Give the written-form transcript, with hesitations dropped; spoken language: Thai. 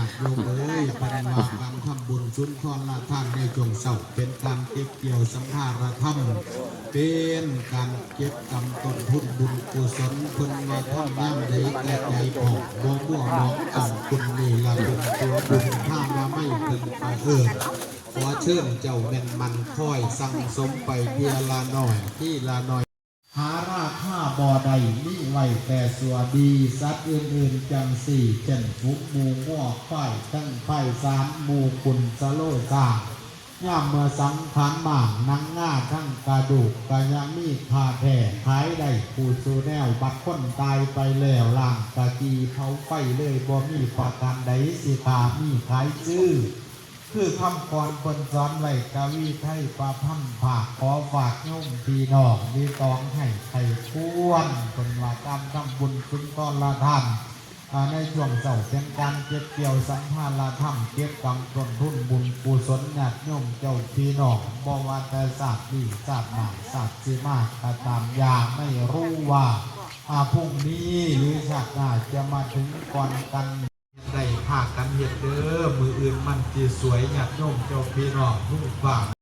ติโยมเอ้ยปฏิบัติการทำบุญชุนทรละท่านในจงเศร้าเป็นการเก็บเกี่ยวสัมภาระธรรมเป็นการเก็บกำต้นทุนบุญกุศลคุณมาทำย่ำใดแต่ใจผ่องบ่มั่วมองอ่ำคุณนี่ละเป็นตัวบุญถ้ามาไม่ถึงไปขอเชิญเจ้าแม่นมันค่อยสั่งสมไปเพียละหน่อยที่ละหน่อยหาราค่าบ่อใดนี่ไว้แต่สัวดีสัตว์อื่นๆจังสี่เช่นฟุกหมูง้อไฟตั้งไฟสารหมูกุนสโลซาย่ามเมื่อสังขารหม่างนังง่าทั้งกระดูกกระยามีดผ่าแผ่ขายได้ผู้สูแนวบัดคนตายไปแล้วล่างกะจีเผาไฟเลยบ่มีประการใดสิขามีขายซื้อคือคำกรคนสอนไว้กวีไทยประพันธ์ฝากขอฝากโยมพี่น้องมีตองให้ไทยควรคนว่าการทำบุญสุนทรละธรรมในช่วงเสาร์เป็นการเก็บเกี่ยวสัมภาระธรรมเก็บกำต้นทุนบุญกุศลญาติโยมเจ้าพี่น้องบ่ว่าแต่ศาสตร์ดีศาสตร์หมากศาสตร์สิมากก็ตามอย่างไม่รู้ว่าพรุ่งนี้หรือชาติหน้าจะมาถึงก่อนกันได้ภาคกันเฮ็ดเด้อมืออื่นมันจีสวยญาติโยมเจ้าพี่น้องทุกฝ่าย